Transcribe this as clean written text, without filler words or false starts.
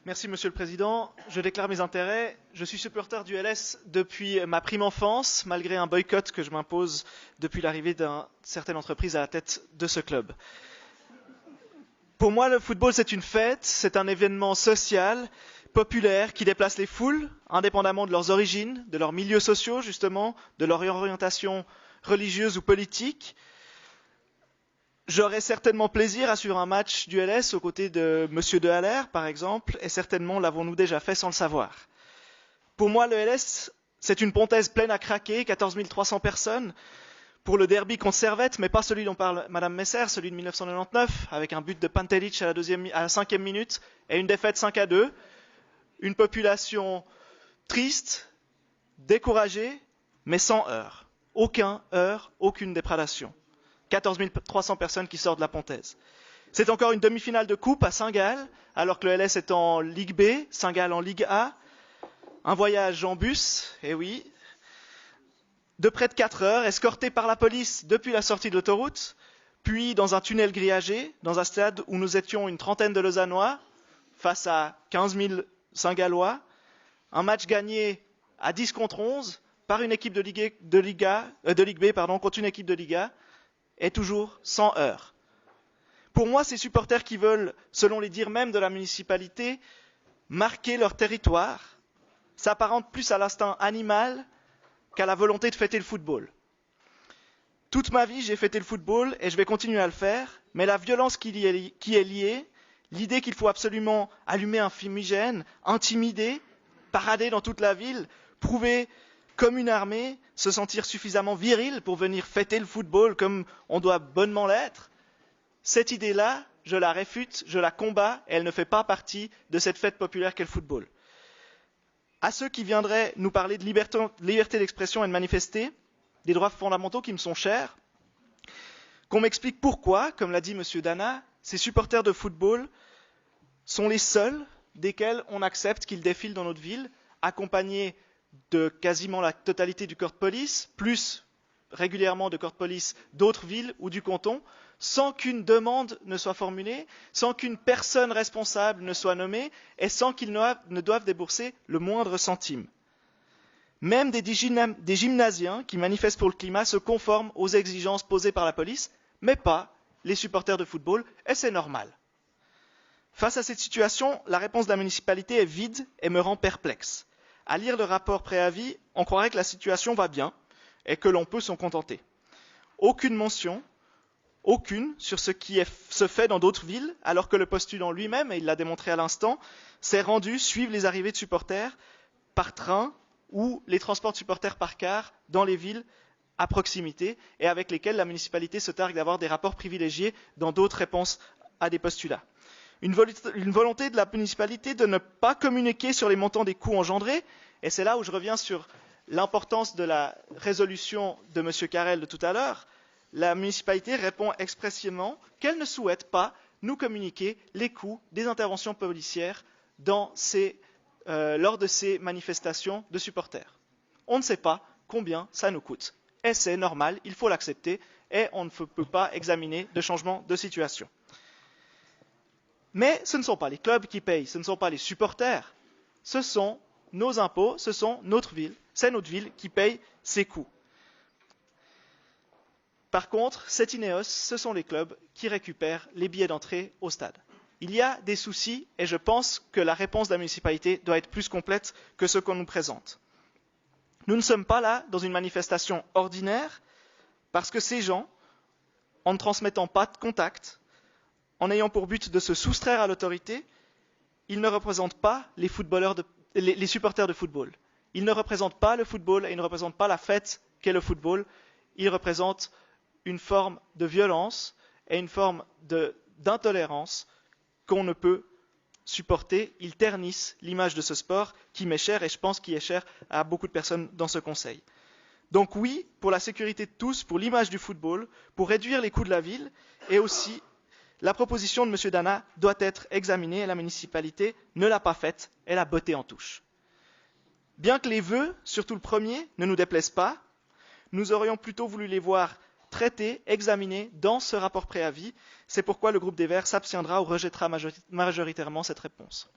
Merci Monsieur le Président. Je déclare mes intérêts. Je suis supporter du LS depuis ma prime enfance, malgré un boycott que je m'impose depuis l'arrivée d'une certaine entreprise à la tête de ce club. Pour moi, le football, c'est une fête, c'est un événement social, populaire, qui déplace les foules, indépendamment de leurs origines, de leurs milieux sociaux, justement, de leur orientation religieuse ou politique. J'aurais certainement plaisir à suivre un match du LS aux côtés de Monsieur De Haller, par exemple, et certainement l'avons-nous déjà fait sans le savoir. Pour moi, le LS, c'est une pontaise pleine à craquer, 14 300 personnes, pour le derby contre Servette, mais pas celui dont parle Madame Messer, celui de 1999, avec un but de Pantelic à la 5e minute et une défaite 5-2. Une population triste, découragée, mais sans heurts. Aucun heurt, aucune déprédation. 14 300 personnes qui sortent de la Pontaise. C'est encore une demi-finale de coupe à Saint-Gall, alors que le LS est en Ligue B, Saint-Gall en Ligue A. Un voyage en bus, et oui, de près de 4 heures, escorté par la police depuis la sortie de l'autoroute, puis dans un tunnel grillagé, dans un stade où nous étions une trentaine de Lausannois, face à 15 000 Saint-Gallois. Un match gagné à 10 contre 11 par une équipe de Ligue B contre une équipe de Ligue A, est toujours sans heurts. Pour moi, ces supporters qui veulent, selon les dires même de la municipalité, marquer leur territoire, s'apparentent plus à l'instinct animal qu'à la volonté de fêter le football. Toute ma vie, j'ai fêté le football et je vais continuer à le faire, mais la violence qui est liée, l'idée qu'il faut absolument allumer un fumigène, intimider, parader dans toute la ville, prouver comme une armée, se sentir suffisamment viril pour venir fêter le football comme on doit bonnement l'être, cette idée-là, je la réfute, je la combats et elle ne fait pas partie de cette fête populaire qu'est le football. À ceux qui viendraient nous parler de liberté d'expression et de manifester, des droits fondamentaux qui me sont chers, qu'on m'explique pourquoi, comme l'a dit M. Dana, ces supporters de football sont les seuls desquels on accepte qu'ils défilent dans notre ville, accompagnés de quasiment la totalité du corps de police, plus régulièrement de corps de police d'autres villes ou du canton, sans qu'une demande ne soit formulée, sans qu'une personne responsable ne soit nommée et sans qu'ils ne doivent débourser le moindre centime. Même des gymnasiens qui manifestent pour le climat se conforment aux exigences posées par la police, mais pas les supporters de football, et c'est normal. Face à cette situation, la réponse de la municipalité est vide et me rend perplexe. À lire le rapport préavis, on croirait que la situation va bien et que l'on peut s'en contenter. Aucune mention, aucune, sur ce qui se fait dans d'autres villes, alors que le postulant lui-même, et il l'a démontré à l'instant, s'est rendu suivre les arrivées de supporters par train ou les transports de supporters par car dans les villes à proximité et avec lesquels la municipalité se targue d'avoir des rapports privilégiés dans d'autres réponses à des postulats. Une volonté de la municipalité de ne pas communiquer sur les montants des coûts engendrés, et c'est là où je reviens sur l'importance de la résolution de M. Carrel de tout à l'heure. La municipalité répond expressément qu'elle ne souhaite pas nous communiquer les coûts des interventions policières lors de ces manifestations de supporters. On ne sait pas combien ça nous coûte. Et c'est normal, il faut l'accepter, et on ne peut pas examiner de changement de situation. Mais ce ne sont pas les clubs qui payent, ce ne sont pas les supporters, ce sont nos impôts, ce sont notre ville, c'est notre ville qui paye ces coûts. Par contre, c'est Ineos, ce sont les clubs qui récupèrent les billets d'entrée au stade. Il y a des soucis et je pense que la réponse de la municipalité doit être plus complète que ce qu'on nous présente. Nous ne sommes pas là dans une manifestation ordinaire parce que ces gens, en ne transmettant pas de contact, en ayant pour but de se soustraire à l'autorité, ils ne représentent pas les supporters de football. Ils ne représentent pas le football et ils ne représentent pas la fête qu'est le football. Ils représentent une forme de violence et une forme d'intolérance qu'on ne peut supporter. Ils ternissent l'image de ce sport qui m'est cher et je pense qui est cher à beaucoup de personnes dans ce conseil. Donc oui, pour la sécurité de tous, pour l'image du football, pour réduire les coûts de la ville et aussi la proposition de M. Dana doit être examinée et la municipalité ne l'a pas faite, elle a botté en touche. Bien que les vœux, surtout le premier, ne nous déplaisent pas, nous aurions plutôt voulu les voir traités, examinés dans ce rapport préavis. C'est pourquoi le groupe des Verts s'abstiendra ou rejettera majoritairement cette réponse.